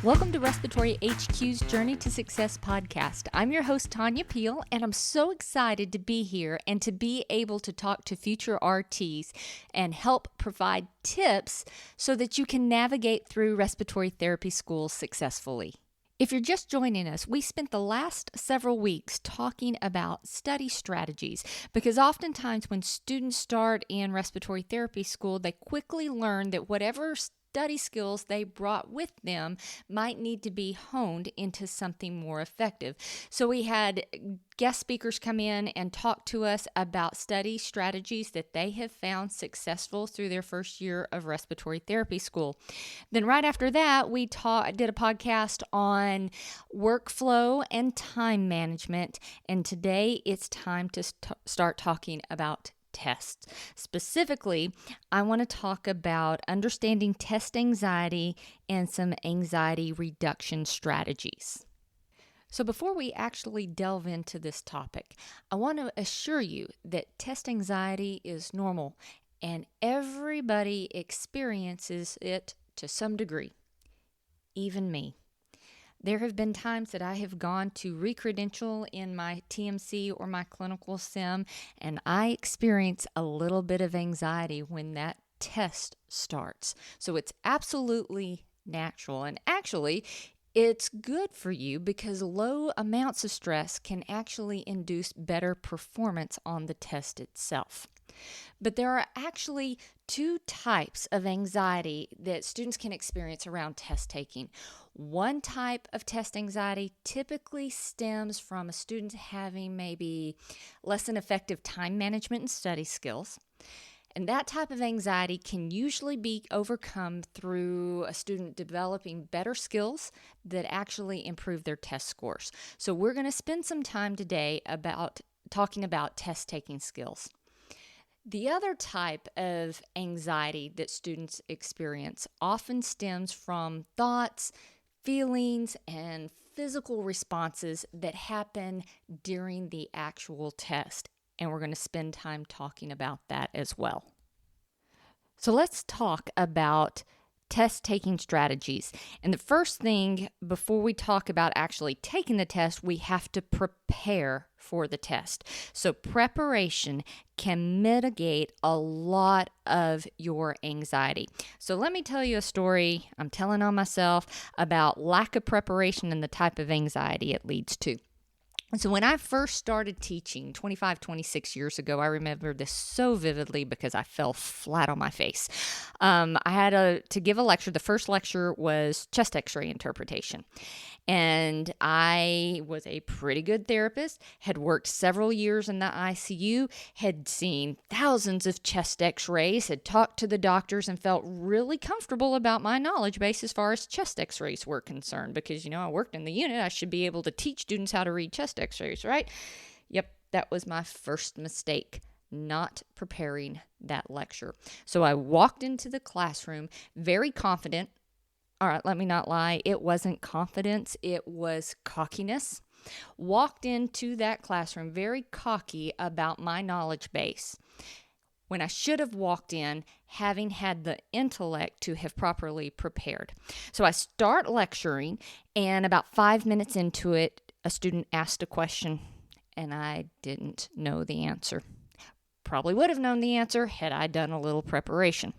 Welcome to Respiratory HQ's Journey to Success podcast. I'm your host, Tanya Peel, and I'm so excited to be here and to be able to talk to future RTs and help provide tips so that you can navigate through respiratory therapy school successfully. If you're just joining us, we spent the last several weeks talking about study strategies because oftentimes when students start in respiratory therapy school, they quickly learn that whatever study skills they brought with them might need to be honed into something more effective. So we had guest speakers come in and talk to us about study strategies that they have found successful through their first year of respiratory therapy school. Then right after that, we did a podcast on workflow and time management. And today it's time to start talking about tests. Specifically, I want to talk about understanding test anxiety and some anxiety reduction strategies. So before we actually delve into this topic, I want to assure you that test anxiety is normal and everybody experiences it to some degree, even me. There have been times that I have gone to recredential in my TMC or my clinical sim, and I experience a little bit of anxiety when that test starts. So it's absolutely natural. And actually, it's good for you because low amounts of stress can actually induce better performance on the test itself. But there are actually two types of anxiety that students can experience around test taking. One type of test anxiety typically stems from a student having maybe less than effective time management and study skills. And that type of anxiety can usually be overcome through a student developing better skills that actually improve their test scores. So we're going to spend some time today about talking about test taking skills. The other type of anxiety that students experience often stems from thoughts, feelings, and physical responses that happen during the actual test. And we're going to spend time talking about that as well. So let's talk about test-taking strategies. And the first thing, before we talk about actually taking the test, we have to prepare for the test. So preparation can mitigate a lot of your anxiety. So let me tell you a story I'm telling on myself about lack of preparation and the type of anxiety it leads to. So when I first started teaching 26 years ago, I remember this so vividly because I fell flat on my face. I had to give a lecture. The first lecture was chest x-ray interpretation. And I was a pretty good therapist, had worked several years in the ICU, had seen thousands of chest x-rays, had talked to the doctors, and felt really comfortable about my knowledge base as far as chest x-rays were concerned. Because, I worked in the unit, I should be able to teach students how to read chest x-rays, right? Yep, that was my first mistake, not preparing that lecture. So I walked into the classroom very confident. All right, let me not lie. It wasn't confidence. It was cockiness. Walked into that classroom very cocky about my knowledge base when I should have walked in having had the intellect to have properly prepared. So I start lecturing, and about 5 minutes into it, a student asked a question, and I didn't know the answer. Probably would have known the answer had I done a little preparation.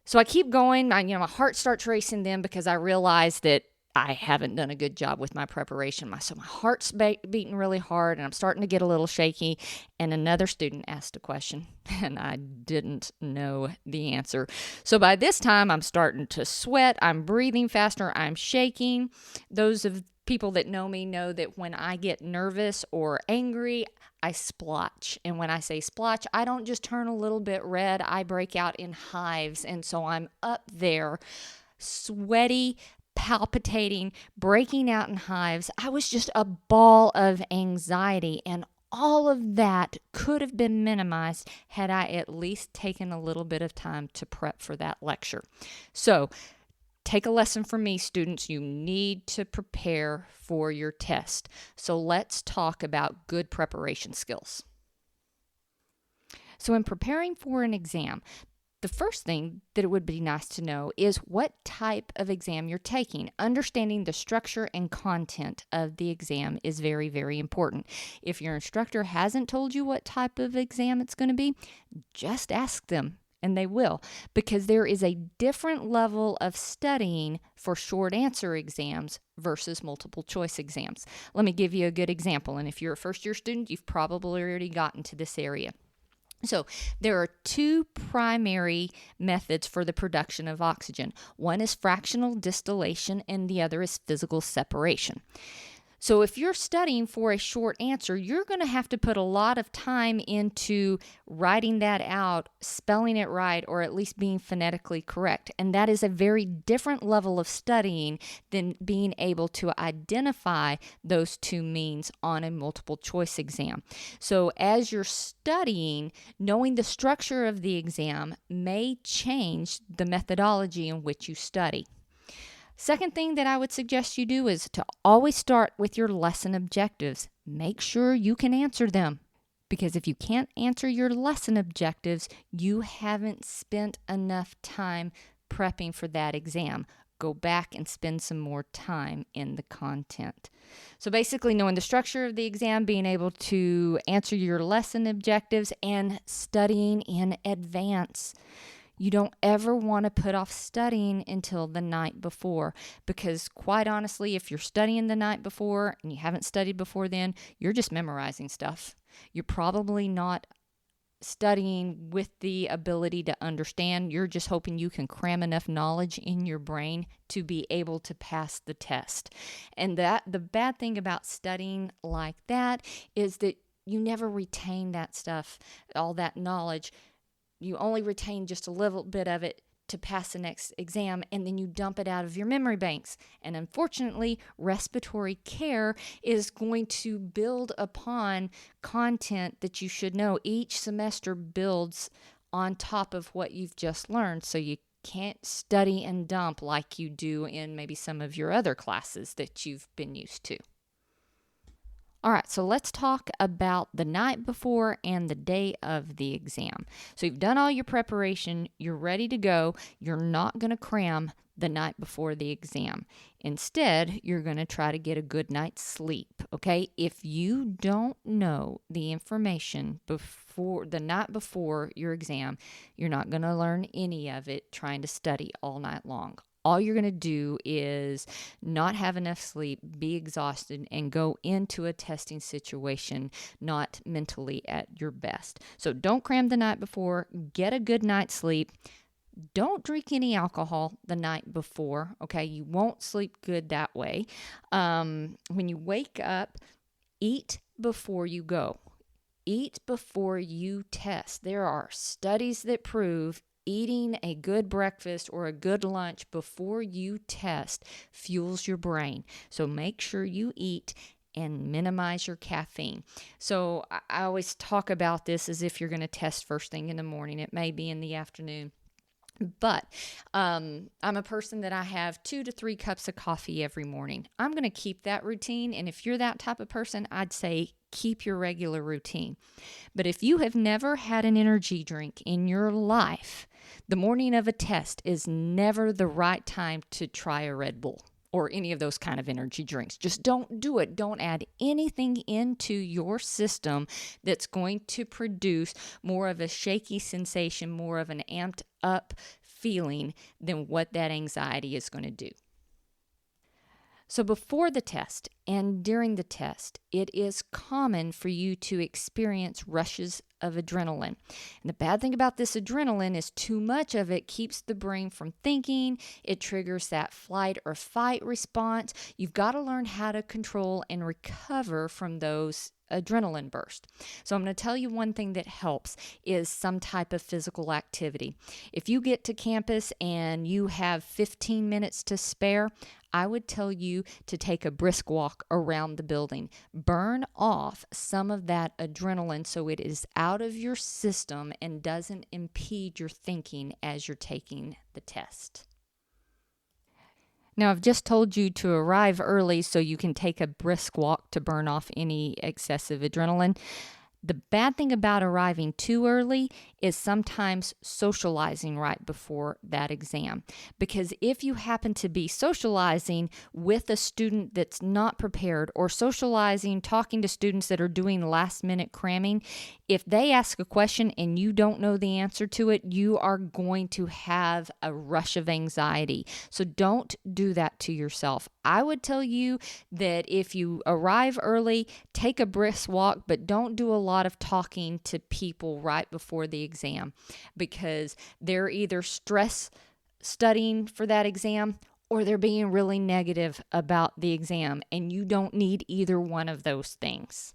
So I keep going. My heart starts racing then because I realize that I haven't done a good job with my preparation. So my heart's beating really hard, and I'm starting to get a little shaky. And another student asked a question, and I didn't know the answer. So by this time, I'm starting to sweat. I'm breathing faster. I'm shaking. Those of people that know me know that when I get nervous or angry, I splotch. And when I say splotch, I don't just turn a little bit red. I break out in hives. And so I'm up there, sweaty, palpitating, breaking out in hives. I was just a ball of anxiety. And all of that could have been minimized had I at least taken a little bit of time to prep for that lecture. So take a lesson from me, students. You need to prepare for your test. So let's talk about good preparation skills. So in preparing for an exam, The first thing that it would be nice to know is what type of exam you're taking. Understanding the structure and content of the exam is very, very important. If your instructor hasn't told you what type of exam it's going to be, just ask them. And they will, because there is a different level of studying for short answer exams versus multiple choice exams. Let me give you a good example. And if you're a first year student, you've probably already gotten to this area. So there are two primary methods for the production of oxygen. One is fractional distillation and the other is physical separation. So if you're studying for a short answer, you're going to have to put a lot of time into writing that out, spelling it right, or at least being phonetically correct. And that is a very different level of studying than being able to identify those two means on a multiple choice exam. So as you're studying, knowing the structure of the exam may change the methodology in which you study. Second thing that I would suggest you do is to always start with your lesson objectives. Make sure you can answer them, because if you can't answer your lesson objectives, you haven't spent enough time prepping for that exam. Go back and spend some more time in the content. So basically, knowing the structure of the exam, being able to answer your lesson objectives, and studying in advance. You don't ever want to put off studying until the night before, because quite honestly, if you're studying the night before and you haven't studied before then, you're just memorizing stuff. You're probably not studying with the ability to understand. You're just hoping you can cram enough knowledge in your brain to be able to pass the test. And that the bad thing about studying like that is that you never retain that stuff, all that knowledge. You only retain just a little bit of it to pass the next exam, and then you dump it out of your memory banks. And unfortunately, respiratory care is going to build upon content that you should know. Each semester builds on top of what you've just learned, so you can't study and dump like you do in maybe some of your other classes that you've been used to. All right, so let's talk about the night before and the day of the exam. So you've done all your preparation, you're ready to go. You're not going to cram the night before the exam. Instead, you're going to try to get a good night's sleep, okay? If you don't know the information before the night before your exam, you're not going to learn any of it trying to study all night long. All you're going to do is not have enough sleep, be exhausted, and go into a testing situation not mentally at your best. So don't cram the night before. Get a good night's sleep. Don't drink any alcohol the night before, okay? You won't sleep good that way. When you wake up, eat before you go. Eat before you test. There are studies that prove eating a good breakfast or a good lunch before you test fuels your brain. So make sure you eat and minimize your caffeine. So I always talk about this as if you're going to test first thing in the morning. It may be in the afternoon. But I'm a person that I have 2 to 3 cups of coffee every morning. I'm going to keep that routine. And if you're that type of person, I'd say keep your regular routine. But if you have never had an energy drink in your life, the morning of a test is never the right time to try a Red Bull or any of those kind of energy drinks. Just don't do it. Don't add anything into your system that's going to produce more of a shaky sensation, more of an amped up feeling than what that anxiety is going to do. So before the test and during the test, it is common for you to experience rushes of adrenaline. And the bad thing about this adrenaline is too much of it keeps the brain from thinking. It triggers that flight or fight response. You've got to learn how to control and recover from those adrenaline burst. So I'm going to tell you one thing that helps is some type of physical activity. If you get to campus and you have 15 minutes to spare, I would tell you to take a brisk walk around the building. Burn off some of that adrenaline so it is out of your system and doesn't impede your thinking as you're taking the test. Now, I've just told you to arrive early so you can take a brisk walk to burn off any excessive adrenaline. The bad thing about arriving too early is sometimes socializing right before that exam. Because if you happen to be socializing with a student that's not prepared, or socializing, talking to students that are doing last minute cramming, if they ask a question and you don't know the answer to it, you are going to have a rush of anxiety. So don't do that to yourself. I would tell you that if you arrive early, take a brisk walk, but don't do a lot of talking to people right before the exam, because they're either stress studying for that exam or they're being really negative about the exam, and you don't need either one of those things.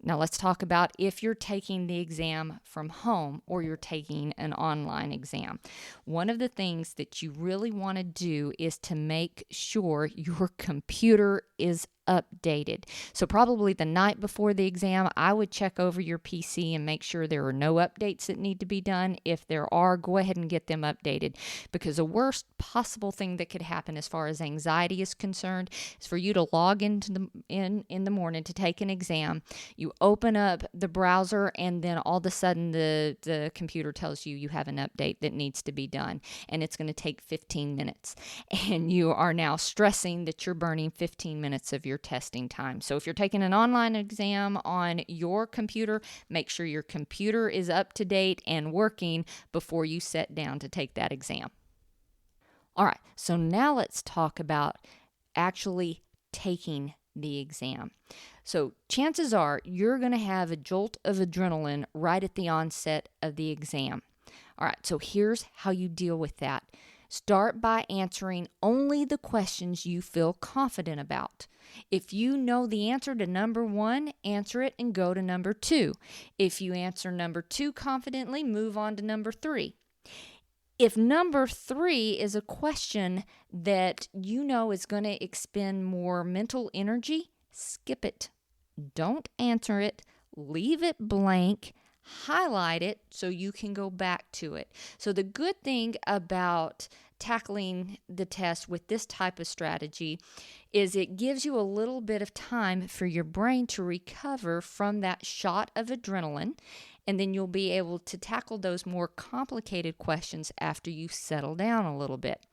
Now let's talk about if you're taking the exam from home or you're taking an online exam. One of the things that you really want to do is to make sure your computer is updated. So probably the night before the exam, I would check over your PC and make sure there are no updates that need to be done. If there are, go ahead and get them updated, because the worst possible thing that could happen as far as anxiety is concerned is for you to log into in the morning to take an exam. You open up the browser and then all of a sudden the computer tells you you have an update that needs to be done, and it's going to take 15 minutes. And you are now stressing that you're burning 15 minutes of your testing time. So if you're taking an online exam on your computer, make sure your computer is up to date and working before you sit down to take that exam. All right, so now let's talk about actually taking the exam. So chances are you're going to have a jolt of adrenaline right at the onset of the exam. All right, so here's how you deal with that. Start by answering only the questions you feel confident about. If you know the answer to number 1, answer it and go to number 2. If you answer number 2 confidently, move on to number 3. If number 3 is a question that you know is going to expend more mental energy, skip it. Don't answer it. Leave it blank. Highlight it so you can go back to it. So the good thing about tackling the test with this type of strategy is it gives you a little bit of time for your brain to recover from that shot of adrenaline, and then you'll be able to tackle those more complicated questions after you settle down a little bit.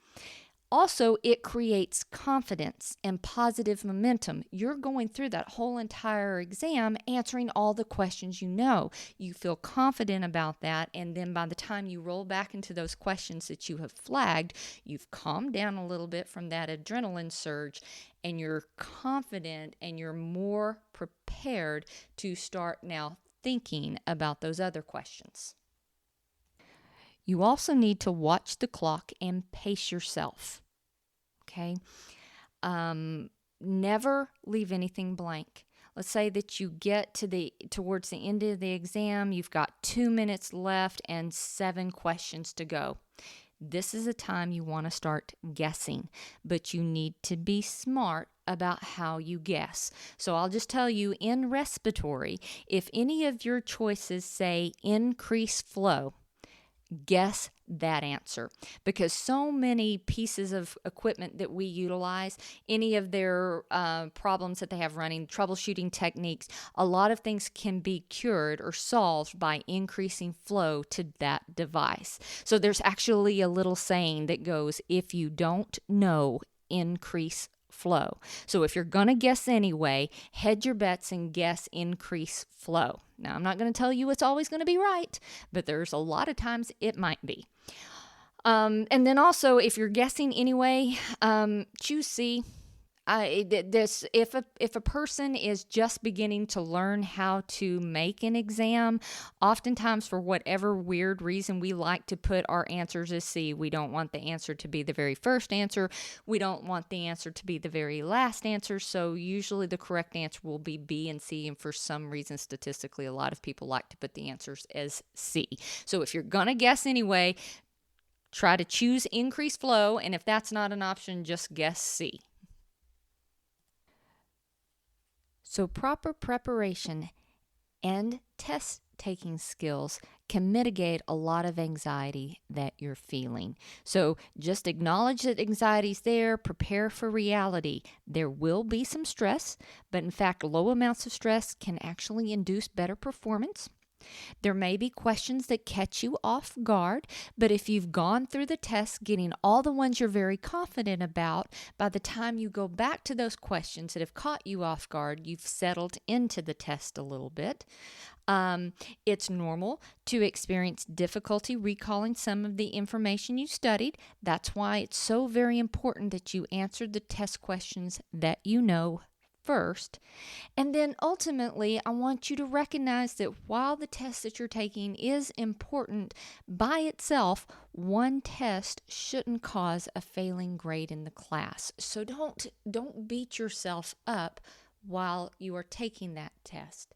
Also, it creates confidence and positive momentum. You're going through that whole entire exam answering all the questions you know. You feel confident about that, and then by the time you roll back into those questions that you have flagged, you've calmed down a little bit from that adrenaline surge, and you're confident and you're more prepared to start now thinking about those other questions. You also need to watch the clock and pace yourself. Okay? Never leave anything blank. Let's say that you get towards the end of the exam, you've got 2 minutes left and 7 questions to go. This is a time you want to start guessing, but you need to be smart about how you guess. So I'll just tell you, in respiratory, if any of your choices say increase flow, guess that answer, because so many pieces of equipment that we utilize, any of their problems that they have running, troubleshooting techniques, a lot of things can be cured or solved by increasing flow to that device. So there's actually a little saying that goes, if you don't know, increase flow. So if you're going to guess anyway, hedge your bets and guess increase flow. Now, I'm not going to tell you it's always going to be right, but there's a lot of times it might be. And then also, if you're guessing anyway, choose C. If a person is just beginning to learn how to make an exam, oftentimes for whatever weird reason, we like to put our answers as C. We don't want the answer to be the very first answer. We don't want the answer to be the very last answer. So usually the correct answer will be B and C. And for some reason, statistically, a lot of people like to put the answers as C. So if you're going to guess anyway, try to choose increase flow. And if that's not an option, just guess C. So proper preparation and test taking skills can mitigate a lot of anxiety that you're feeling. So just acknowledge that anxiety's there, prepare for reality. There will be some stress, but in fact, low amounts of stress can actually induce better performance. There may be questions that catch you off guard, but if you've gone through the test, getting all the ones you're very confident about, by the time you go back to those questions that have caught you off guard, you've settled into the test a little bit. It's normal to experience difficulty recalling some of the information you studied. That's why it's so very important that you answer the test questions that you know first. And then ultimately, I want you to recognize that while the test that you're taking is important by itself, one test shouldn't cause a failing grade in the class. So don't beat yourself up while you are taking that test.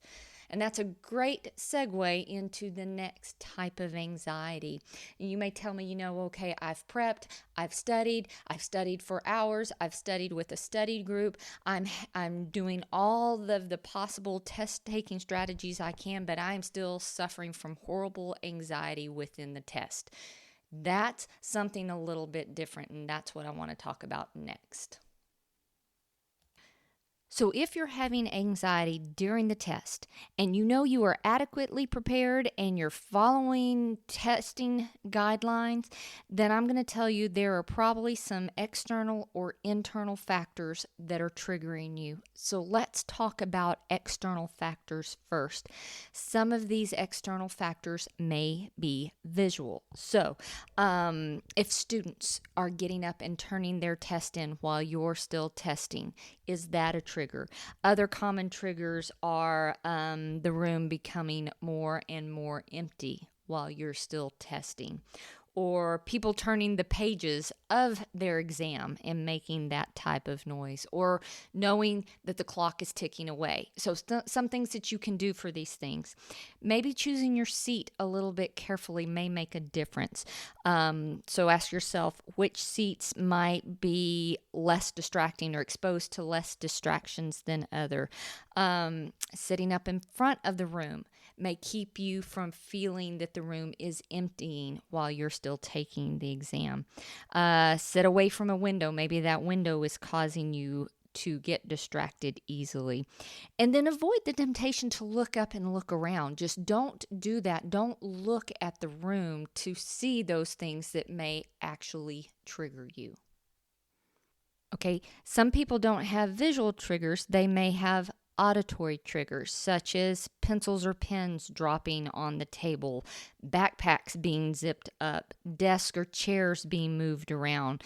And that's a great segue into the next type of anxiety. You may tell me, okay, I've prepped, I've studied for hours, I've studied with a study group, I'm doing all the possible test-taking strategies I can, but I'm still suffering from horrible anxiety within the test. That's something a little bit different, and that's what I want to talk about next. So if you're having anxiety during the test and you know you are adequately prepared and you're following testing guidelines, then I'm going to tell you there are probably some external or internal factors that are triggering you. So let's talk about external factors first. Some of these external factors may be visual. So if students are getting up and turning their test in while you're still testing, is that a trigger? Other common triggers are the room becoming more and more empty while you're still testing, or people turning the pages of their exam and making that type of noise, or knowing that the clock is ticking away. So some things that you can do for these things. Maybe choosing your seat a little bit carefully may make a difference. So ask yourself which seats might be less distracting or exposed to less distractions than other. Sitting up in front of the room may keep you from feeling that the room is emptying while you're still taking the exam. Sit away from a window. Maybe that window is causing you to get distracted easily. And then avoid the temptation to look up and look around. Just don't do that. Don't look at the room to see those things that may actually trigger you. Okay, some people don't have visual triggers. They may have auditory triggers, such as pencils or pens dropping on the table, backpacks being zipped up, desks or chairs being moved around,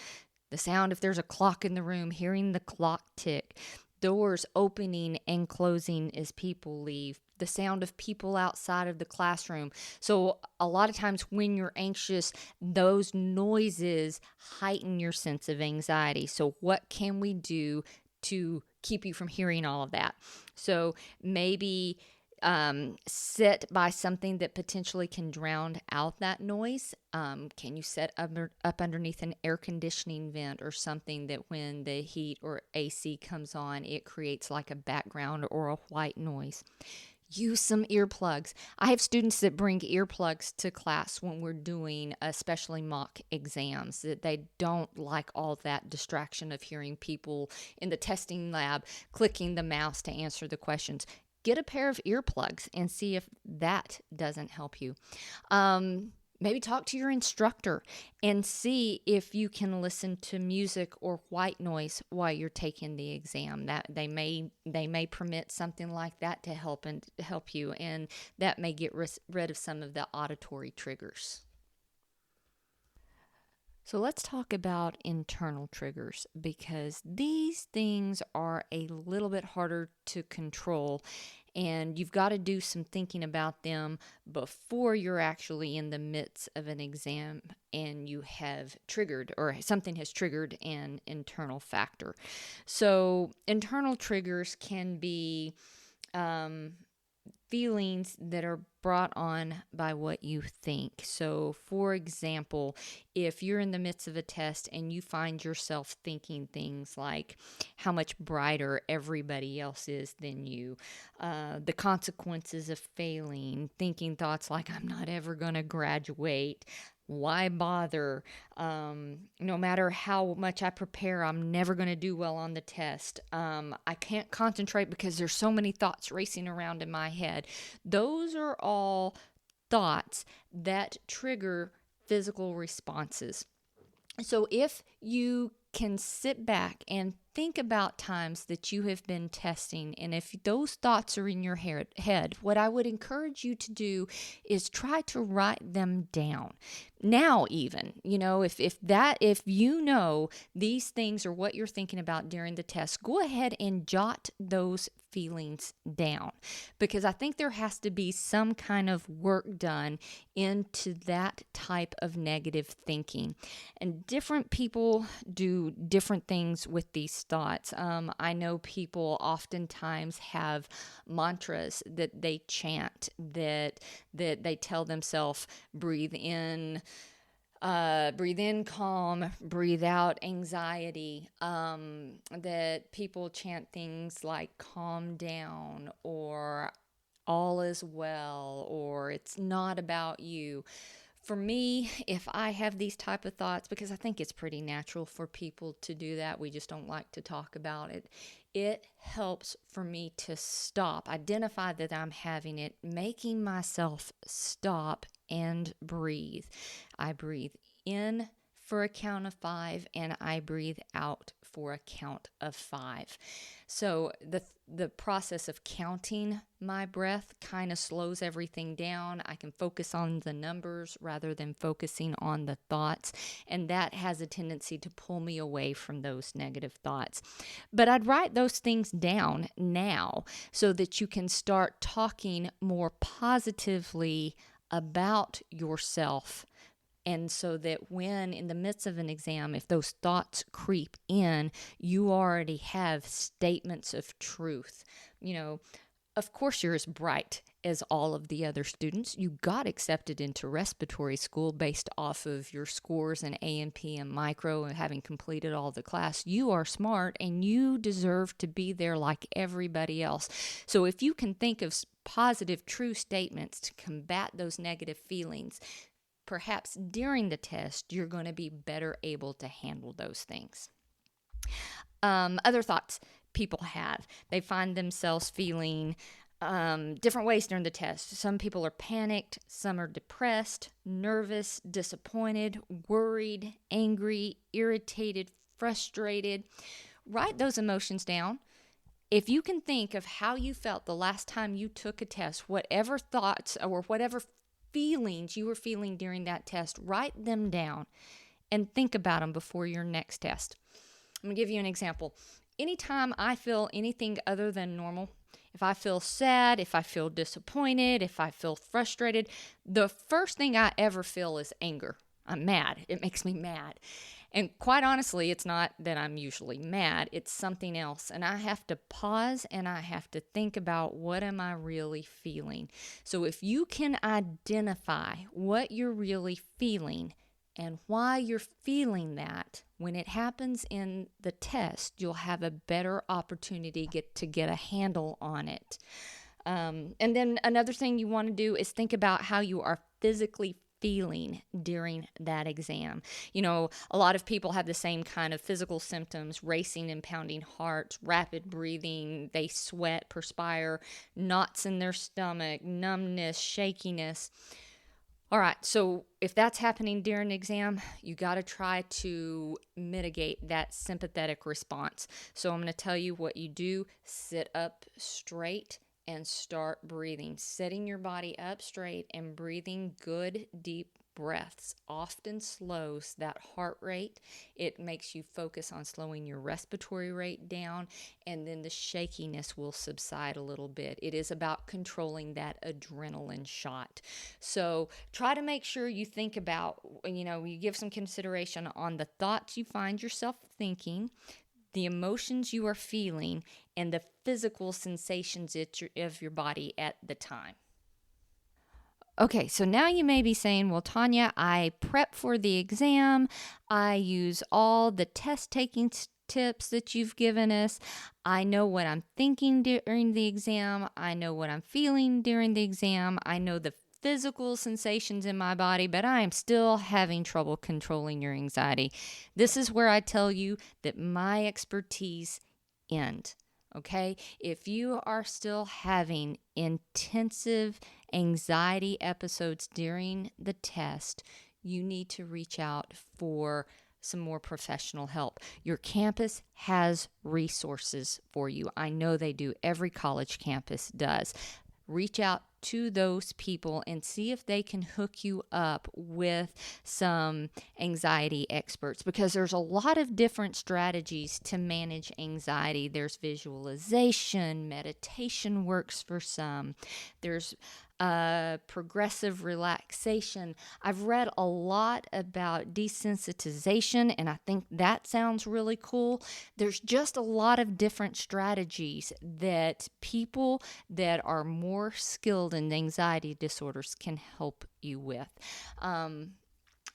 the sound if there's a clock in the room, hearing the clock tick, doors opening and closing as people leave, the sound of people outside of the classroom. So a lot of times when you're anxious, those noises heighten your sense of anxiety. So what can we do to keep you from hearing all of that? So maybe sit by something that potentially can drown out that noise. Can you sit up underneath an air conditioning vent or something that when the heat or AC comes on, it creates like a background or a white noise? Use some earplugs. I have students that bring earplugs to class when we're doing especially mock exams, that they don't like all that distraction of hearing people in the testing lab clicking the mouse to answer the questions. Get a pair of earplugs and see if that doesn't help you. Maybe talk to your instructor and see if you can listen to music or white noise while you're taking the exam. That they may permit something like that to help you, and that may get rid of some of the auditory triggers. So let's talk about internal triggers, because these things are a little bit harder to control, and you've got to do some thinking about them before you're actually in the midst of an exam and you have triggered, or something has triggered, an internal factor. So internal triggers can be feelings that are brought on by what you think. So, for example, if you're in the midst of a test and you find yourself thinking things like how much brighter everybody else is than you, the consequences of failing, thinking thoughts like, I'm not ever going to graduate. Why bother? No matter how much I prepare, I'm never going to do well on the test. I can't concentrate because there's so many thoughts racing around in my head. Those are all thoughts that trigger physical responses. So if you can sit back and think about times that you have been testing, and if those thoughts are in your head, what I would encourage you to do is try to write them down. Now, even, if you know these things are what you're thinking about during the test, go ahead and jot those feelings down, because I think there has to be some kind of work done into that type of negative thinking. And different people do different things with these thoughts. I know people oftentimes have mantras that they chant, that they tell themselves, breathe in calm, breathe out anxiety. That people chant things like calm down, or all is well, or it's not about you. For me, if I have these type of thoughts, because I think it's pretty natural for people to do that, we just don't like to talk about it. It helps for me to stop, identify that I'm having it, making myself stop and breathe. I breathe in for a count of 5, and I breathe out for a count of 5. So the process of counting my breath kind of slows everything down. I can focus on the numbers rather than focusing on the thoughts, and that has a tendency to pull me away from those negative thoughts. But I'd write those things down now so that you can start talking more positively about yourself. And so that when in the midst of an exam, if those thoughts creep in, you already have statements of truth. Of course, you're as bright as all of the other students. You got accepted into respiratory school based off of your scores in A&P and micro and having completed all the class. You are smart and you deserve to be there like everybody else. So if you can think of positive, true statements to combat those negative feelings, perhaps during the test, you're going to be better able to handle those things. Other thoughts people have, they find themselves feeling different ways during the test. Some people are panicked, some are depressed, nervous, disappointed, worried, angry, irritated, frustrated. Write those emotions down. If you can think of how you felt the last time you took a test, whatever thoughts or whatever feelings you were feeling during that test, write them down and think about them before your next test. I'm going to give you an example. Anytime I feel anything other than normal, if I feel sad, if I feel disappointed, if I feel frustrated, the first thing I ever feel is anger. I'm mad. It makes me mad. And quite honestly, it's not that I'm usually mad, it's something else. And I have to pause and I have to think about, what am I really feeling? So if you can identify what you're really feeling and why you're feeling that, when it happens in the test, you'll have a better opportunity to get a handle on it. And then another thing you want to do is think about how you are physically feeling during that exam. A lot of people have the same kind of physical symptoms: racing and pounding hearts, rapid breathing, they sweat, perspire, knots in their stomach, numbness, shakiness. All right, so if that's happening during an exam, you got to try to mitigate that sympathetic response. So I'm going to tell you what you do. Sit up straight and start breathing. Setting your body up straight and breathing good, deep breaths often slows that heart rate. It makes you focus on slowing your respiratory rate down, and then the shakiness will subside a little bit. It is about controlling that adrenaline shot. So try to make sure you think about, you give some consideration on the thoughts you find yourself thinking, the emotions you are feeling, and the physical sensations of your body at the time. Okay, so now you may be saying, well, Tanya, I prep for the exam. I use all the test taking tips that you've given us. I know what I'm thinking during the exam. I know what I'm feeling during the exam. I know the physical sensations in my body, but I am still having trouble controlling your anxiety. This is where I tell you that my expertise ends. Okay, if you are still having intensive anxiety episodes during the test, you need to reach out for some more professional help. Your campus has resources for you. I know they do. Every college campus does. Reach out to those people and see if they can hook you up with some anxiety experts, because there's a lot of different strategies to manage anxiety. There's visualization, meditation works for some. There's progressive relaxation. I've read a lot about desensitization, and I think that sounds really cool. There's just a lot of different strategies that people that are more skilled in anxiety disorders can help you with.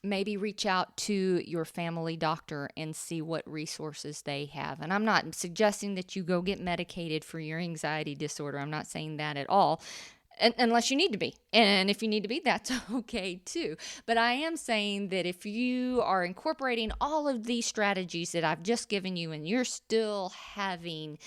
Maybe reach out to your family doctor and see what resources they have. And I'm not suggesting that you go get medicated for your anxiety disorder. I'm not saying that at all. Unless you need to be. And if you need to be, that's okay too. But I am saying that if you are incorporating all of these strategies that I've just given you and you're still having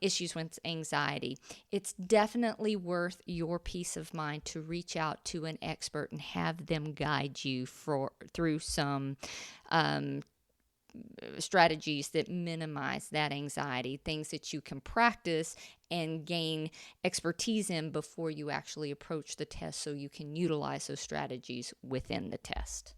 issues with anxiety, it's definitely worth your peace of mind to reach out to an expert and have them guide you through some strategies that minimize that anxiety, things that you can practice and gain expertise in before you actually approach the test, so you can utilize those strategies within the test.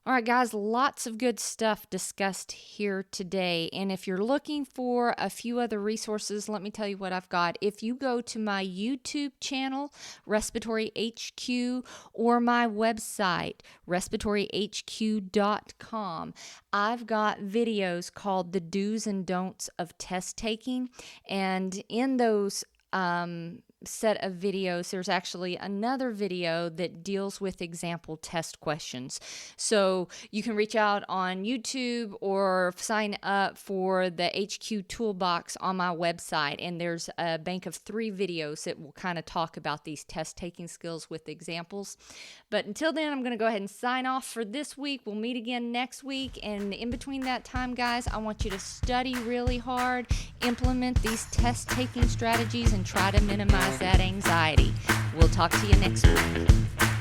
All right, guys, lots of good stuff discussed here today. And if you're looking for a few other resources, let me tell you what I've got. If you go to my YouTube channel, Respiratory HQ, or my website, respiratoryhq.com, I've got videos called The Do's and Don'ts of Test Taking. And in those set of videos, there's actually another video that deals with example test questions. So you can reach out on YouTube or sign up for the HQ Toolbox on my website, and there's a bank of 3 videos that will kind of talk about these test taking skills with examples. But until then, I'm going to go ahead and sign off for this week. We'll meet again next week, and in between that time, guys, I want you to study really hard, implement these test taking strategies, and try to minimize that anxiety. We'll talk to you next week.